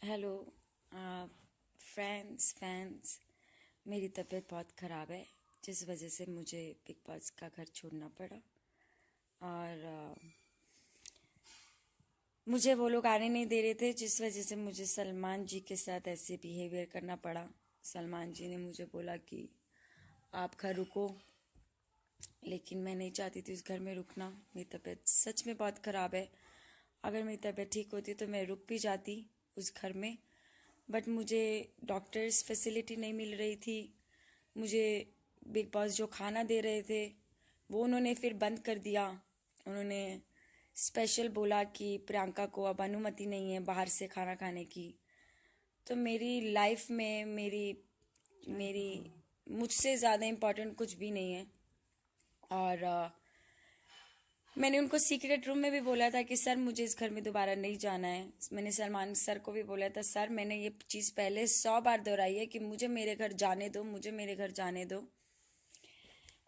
Hello friends fans. मेरी तबीयत बहुत ख़राब है जिस वजह से मुझे बिग बॉस का घर छोड़ना पड़ा। और मुझे वो लोग आने नहीं दे रहे थे, जिस वजह से मुझे सलमान जी के साथ ऐसे बिहेवियर करना पड़ा। सलमान जी ने मुझे बोला कि आप घर रुको, लेकिन मैं नहीं चाहती थी उस घर में रुकना। मेरी तबीयत सच में बहुत ख़राब है। अगर मेरी तबीयत ठीक होती तो मैं रुक भी जाती उस घर में, बट मुझे डॉक्टर्स फैसिलिटी नहीं मिल रही थी। मुझे बिग बॉस जो खाना दे रहे थे वो उन्होंने फिर बंद कर दिया। उन्होंने स्पेशल बोला कि प्रियंका को अब अनुमति नहीं है बाहर से खाना खाने की। तो मेरी लाइफ में मेरी मेरी मुझसे ज़्यादा इम्पोर्टेंट कुछ भी नहीं है। और मैंने उनको सीक्रेट रूम में भी बोला था कि सर मुझे इस घर में दोबारा नहीं जाना है। मैंने सलमान सर को भी बोला था, सर मैंने ये चीज़ पहले 100 बार दोहराई है कि मुझे मेरे घर जाने दो, मुझे मेरे घर जाने दो।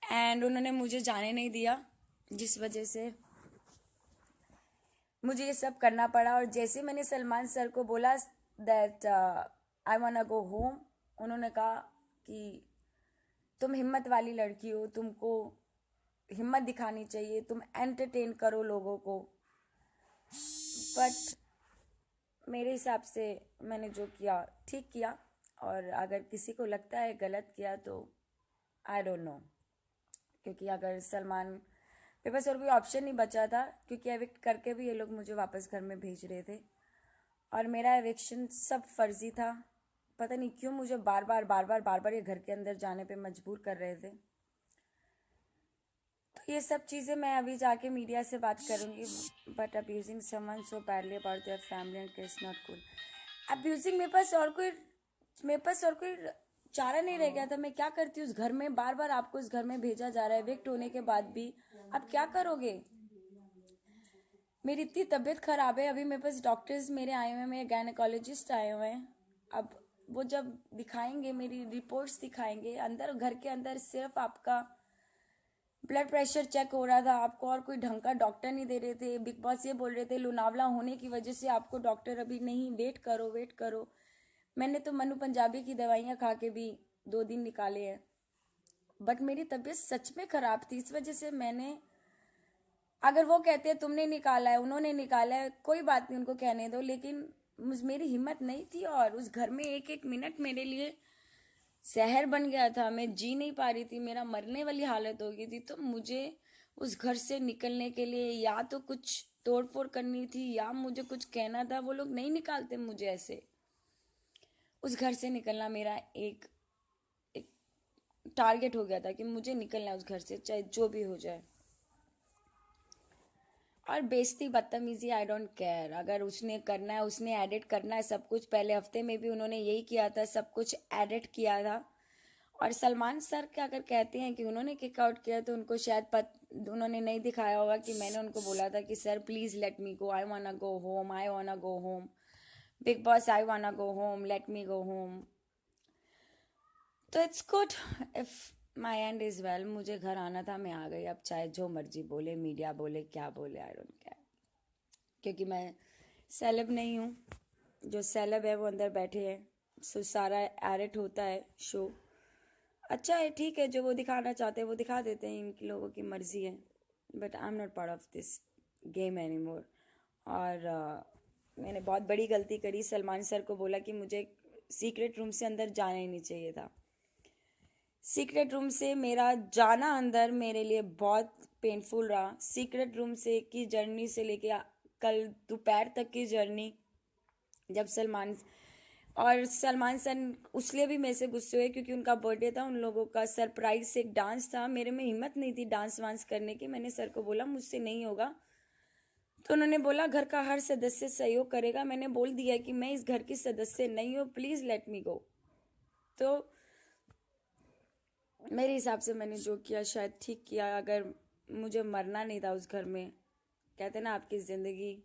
एंड उन्होंने मुझे जाने नहीं दिया, जिस वजह से मुझे ये सब करना पड़ा। और जैसे मैंने सलमान सर को बोला that I want go home, उन्होंने कहा कि तुम हिम्मत वाली लड़की हो, तुमको हिम्मत दिखानी चाहिए, तुम एंटरटेन करो लोगों को। बट मेरे हिसाब से मैंने जो किया ठीक किया, और अगर किसी को लगता है गलत किया तो आई डोंट नो। क्योंकि अगर सलमान मेरे पास और कोई ऑप्शन नहीं बचा था, क्योंकि एविक्ट करके भी ये लोग मुझे वापस घर में भेज रहे थे और मेरा एविक्शन सब फर्जी था। पता नहीं क्यों मुझे बार बार ये घर के अंदर जाने पे मजबूर कर रहे थे। तो ये सब चीज़ें मैं अभी जाके मीडिया से बात करूँगी। But abusing someone so badly about their family and it's not good. Abusing मेरे पास और कोई चारा नहीं रह गया था। मैं क्या करती उस घर में? बार बार आपको उस घर में भेजा जा रहा है एविक्ट होने के बाद भी। आप क्या करोगे? मेरी इतनी तबीयत खराब है, अभी मेरे पास डॉक्टर्स मेरे आए हुए हैं, मेरे गायनेकोलॉजिस्ट आए हुए हैं। अब वो जब दिखाएंगे, मेरी रिपोर्ट्स दिखाएंगे, अंदर घर के अंदर सिर्फ आपका ब्लड प्रेशर चेक हो रहा था, आपको और कोई ढंग का डॉक्टर नहीं दे रहे थे। बिग बॉस ये बोल रहे थे लोनावला होने की वजह से आपको डॉक्टर अभी नहीं, वेट करो वेट करो। मैंने तो मनु पंजाबी की दवाइयाँ खा के भी 2 दिन निकाले हैं। बट मेरी तबीयत सच में खराब थी, इस वजह से मैंने, अगर वो कहते हैं तुमने निकाला है, उन्होंने निकाला है, कोई बात नहीं, उनको कहने दो। लेकिन मेरी हिम्मत नहीं थी, और उस घर में एक एक मिनट मेरे लिए जहर बन गया था। मैं जी नहीं पा रही थी, मेरा मरने वाली हालत हो गई थी। तो मुझे उस घर से निकलने के लिए या तो कुछ तोड़ फोड़ करनी थी या मुझे कुछ कहना था। वो लोग नहीं निकालते मुझे ऐसे। उस घर से निकलना मेरा एक टारगेट हो गया था कि मुझे निकलना है उस घर से, चाहे जो भी हो जाए। और बेइज्जती बदतमीजी आई डोंट केयर। अगर उसने करना है, उसने एडिट करना है सब कुछ। पहले हफ्ते में भी उन्होंने यही किया था, सब कुछ एडिट किया था। और सलमान सर क्या अगर कहते हैं कि उन्होंने किक आउट किया, तो उनको शायद उन्होंने नहीं दिखाया होगा कि मैंने उनको बोला था कि sir please let me go, I wanna go home, I wanna go home, big boss I wanna go home, let me go home. तो it's good if my end is well. मुझे घर आना था, मैं आ गई। अब चाहे जो मर्जी बोले, मीडिया बोले, क्या बोले, आई डोंट केयर। क्योंकि मैं सेलेब नहीं हूँ। जो सेलेब है वो अंदर बैठे हैं, सो सारा एडिट होता है शो। अच्छा है, ठीक है, जो वो दिखाना चाहते हैं वो दिखा देते हैं, इनकी लोगों की मर्जी है। But I am not part of this game any more. और मैंने बहुत बड़ी गलती करी। सलमान सर को बोला कि मुझे सीक्रेट रूम से अंदर जाना ही नहीं चाहिए था। सीक्रेट रूम से मेरा जाना अंदर मेरे लिए बहुत पेनफुल रहा। सीक्रेट रूम से की जर्नी से लेके कल दोपहर तक की जर्नी, जब सलमान सर उसलिए भी मेरे से गुस्से हुए क्योंकि उनका बर्थडे था, उन लोगों का सरप्राइज से एक डांस था। मेरे में हिम्मत नहीं थी डांस वांस करने की। मैंने सर को बोला मुझसे नहीं होगा, तो उन्होंने बोला घर का हर सदस्य सहयोग करेगा। मैंने बोल दिया कि मैं इस घर की सदस्य नहीं हूँ, प्लीज़ लेट मी गो। तो मेरे हिसाब से मैंने जो किया शायद ठीक किया। अगर मुझे मरना नहीं था उस घर में, कहते ना आपकी ज़िंदगी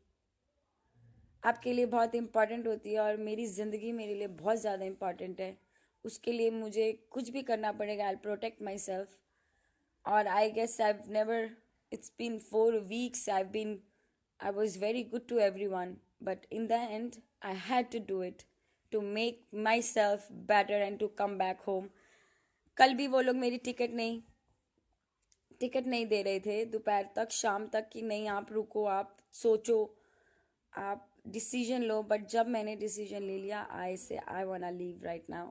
आपके लिए बहुत इम्पॉर्टेंट होती है, और मेरी ज़िंदगी मेरे लिए बहुत ज़्यादा इम्पॉर्टेंट है। उसके लिए मुझे कुछ भी करना पड़ेगा। I protect my myself I guess I never, it's been 4 weeks I been I was very good to everyone, but in the end, I had to do it to make myself better and to come back home. कल भी वो लोग मेरी ticket नहीं दे रहे थे दोपहर तक, शाम तक, कि नहीं आप रुको, आप सोचो, आप डिसीजन लो. बट जब मैंने डिसीजन ले लिया, I want leave right now,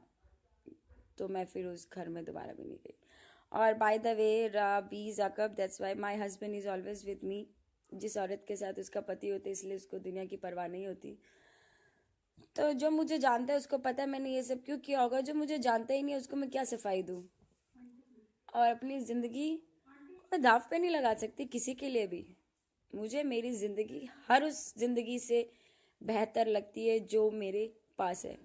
तो मैं फिर उस घर में दोबारा भी नहीं गई. और बाय द वे, बी ज़ाकब, that's why my husband is always with me. जिस औरत के साथ उसका पति होता है, इसलिए उसको दुनिया की परवाह नहीं होती. तो जो मुझे जानता है उसको पता है मैंने ये सब क्यों किया होगा. जो मुझे जानता ही नहीं है उसको मैं क्या सफाई दूँ. और अपनी ज़िंदगी मैं दाव पे नहीं लगा सकती किसी के लिए भी. मुझे मेरी ज़िंदगी हर उस ज़िंदगी से बेहतर लगती है जो मेरे पास है.